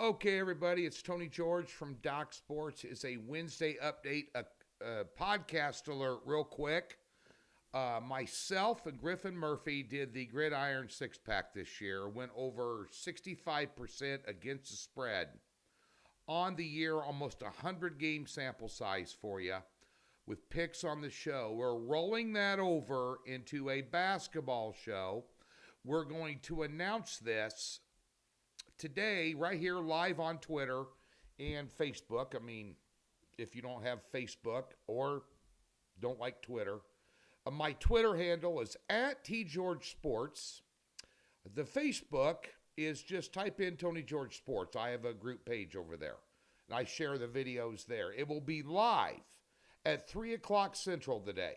Okay, everybody, it's Tony George from Doc Sports. It's a Wednesday update, a podcast alert, real quick. Myself and Griffin Murphy did the Gridiron Six Pack this year, went over 65% against the spread. On the year, almost 100 game sample size for you with picks on the show. We're rolling that over into a basketball show. We're going to announce this today, right here, live on Twitter and Facebook. I mean, if you don't have Facebook or don't like Twitter, my Twitter handle is at TGeorgeSports. The Facebook is just type in Tony George Sports. I have a group page over there, and I share the videos there. It will be live at 3 o'clock Central today,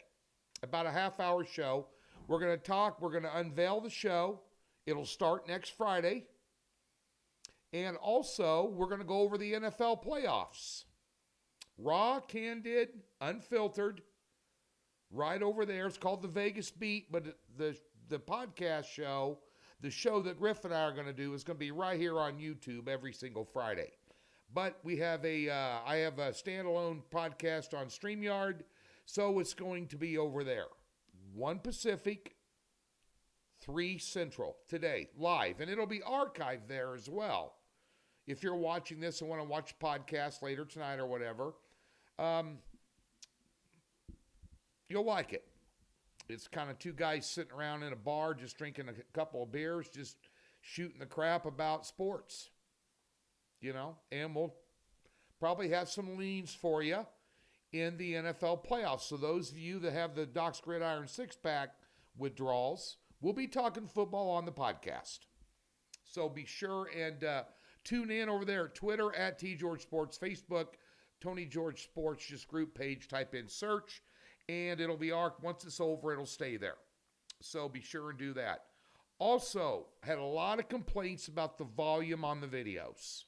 about a half-hour show. We're going to talk. We're going to unveil the show. It'll start next Friday. And also, we're going to go over the NFL playoffs. Raw, candid, unfiltered, right over there. It's called the Vegas Beat, but the podcast show, the show that Griff and I are going to do, is going to be right here on YouTube every single Friday. But we have I have a standalone podcast on StreamYard, so it's going to be over there. 1 Pacific, 3 Central today, live. And it'll be archived there as well. If you're watching this and want to watch a podcast later tonight or whatever, you'll like it. It's kind of two guys sitting around in a bar just drinking a couple of beers, just shooting the crap about sports. You know, and we'll probably have some leans for you in the NFL playoffs. So those of you that have the Doc's Gridiron Six-Pack withdrawals, we'll be talking football on the podcast. So be sure and tune in over there at Twitter at TGeorgeSports, Facebook, Tony George Sports, just group page, type in search, and it'll be once it's over, it'll stay there. So be sure and do that. Also, had a lot of complaints about the volume on the videos.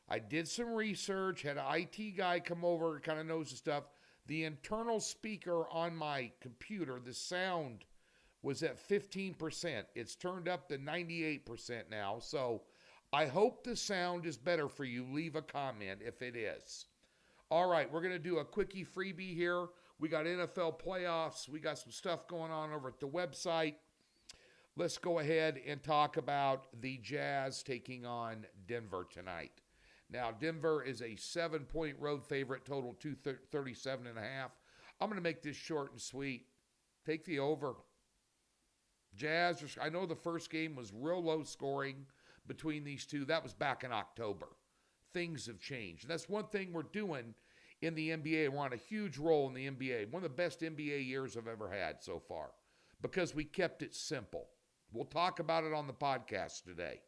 I did some research, had an IT guy come over, kind of knows the stuff. The internal speaker on my computer, the sound was at 15%. It's turned up to 98% now. So I hope the sound is better for you. Leave a comment if it is. All right, we're going to do a quickie freebie here. We got NFL playoffs. We got some stuff going on over at the website. Let's go ahead and talk about the Jazz taking on Denver tonight. Now, Denver is a 7-point road favorite, total 237.5. I'm going to make this short and sweet. Take the over. Jazz, I know the first game was real low scoring between these two. That was back in October. Things have changed. And that's one thing we're doing in the NBA. We're on a huge roll in the NBA. One of the best NBA years I've ever had so far because we kept it simple. We'll talk about it on the podcast today.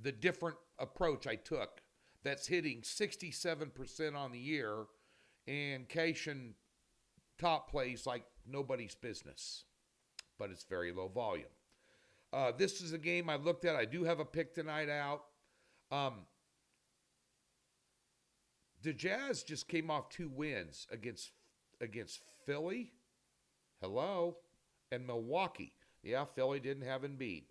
The different approach I took that's hitting 67% on the year and cashing top plays like nobody's business. But it's very low volume. This is a game I looked at. I do have a pick tonight out. The Jazz just came off 2 wins against Philly, and Milwaukee. Yeah, Philly didn't have Embiid.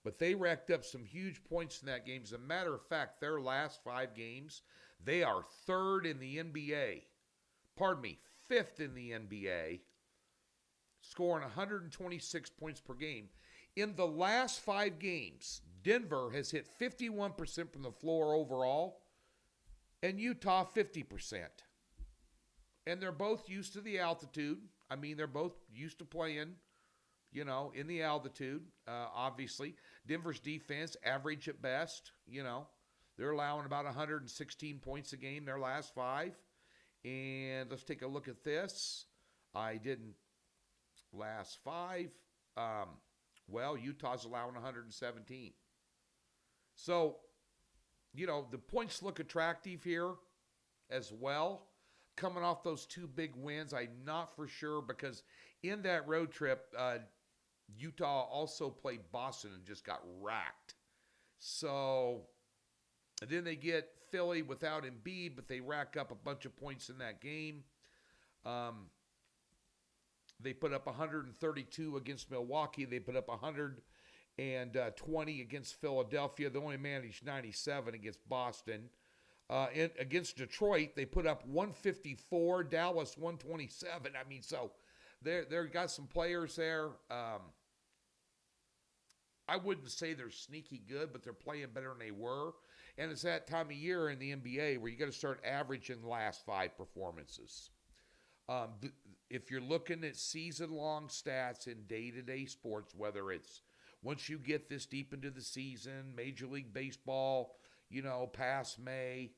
But they racked up some huge points in that game. As a matter of fact, their last 5 games, they are 3rd in the NBA. Pardon me, 5th in the NBA, scoring 126 points per game. In the last 5 games, Denver has hit 51% from the floor overall, and Utah 50%. And they're both used to the altitude. I mean, they're both used to playing, in the altitude, obviously. Denver's defense, average at best, They're allowing about 116 points a game their last 5. And let's take a look at this. I didn't last 5. Utah's allowing 117. So, the points look attractive here as well. Coming off those 2 big wins, I'm not for sure because in that road trip, Utah also played Boston and just got racked. So, and then they get Philly without Embiid, but they rack up a bunch of points in that game. They put up 132 against Milwaukee. They put up 100 and 20 against Philadelphia. They only managed 97 against Boston. Against Detroit, they put up 154, Dallas 127. I mean, so they're got some players there. I wouldn't say they're sneaky good, but they're playing better than they were. And it's that time of year in the NBA where you got to start averaging the last 5 performances. If you're looking at season-long stats in day-to-day sports, whether it's once you get this deep into the season, Major League Baseball, past May,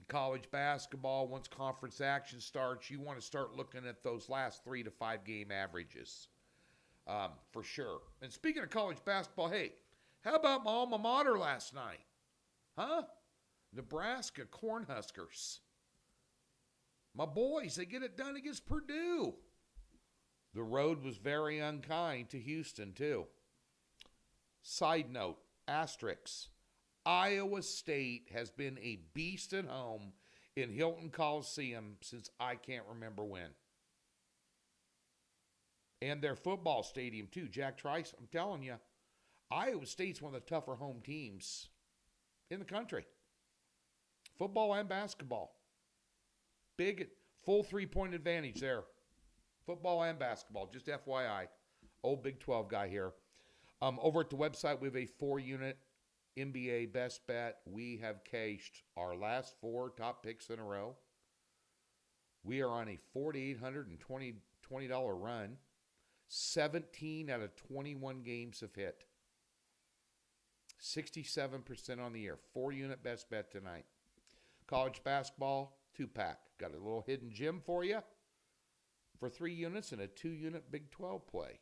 college basketball, once conference action starts, you want to start looking at those last 3 to 5 game averages, for sure. And speaking of college basketball, hey, how about my alma mater last night? Huh? Nebraska Cornhuskers. My boys, they get it done against Purdue. The road was very unkind to Houston, too. Side note, asterisk, Iowa State has been a beast at home in Hilton Coliseum since I can't remember when. And their football stadium, too. Jack Trice, I'm telling you, Iowa State's one of the tougher home teams in the country. Football and basketball. Big, full 3-point advantage there. Football and basketball, just FYI. Old Big 12 guy here. Over at the website, we have a 4-unit NBA best bet. We have cashed our last 4 top picks in a row. We are on a $4,820 run. 17 out of 21 games have hit. 67% on the year. 4-unit best bet tonight. College basketball, 2-pack. Got a little hidden gem for you for 3 units and a 2-unit Big 12 play.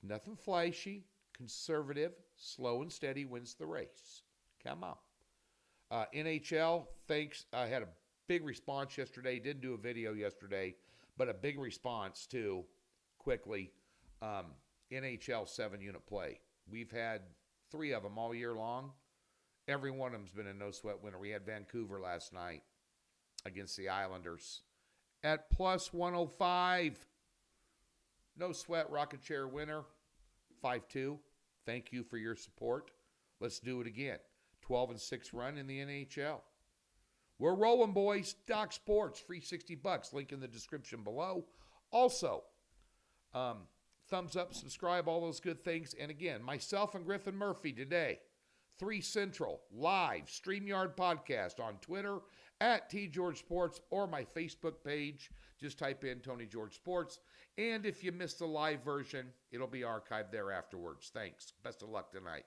Nothing flashy, conservative, slow and steady wins the race. Come on. NHL, thanks. I had a big response yesterday. Didn't do a video yesterday, but a big response too, quickly. NHL 7-unit play. We've had 3 of them all year long. Every one of them's been a no-sweat winner. We had Vancouver last night against the Islanders at plus 105. No sweat, rocket chair winner, 5-2. Thank you for your support. Let's do it again. 12-6 run in the NHL. We're rolling, boys. Doc Sports, free $60. Link in the description below. Also, thumbs up, subscribe, all those good things. And again, myself and Griffin Murphy today, 3 Central, live, StreamYard podcast on Twitter, at TGeorgeSports, or my Facebook page. Just type in Tony George Sports. And if you missed the live version, it'll be archived there afterwards. Thanks. Best of luck tonight.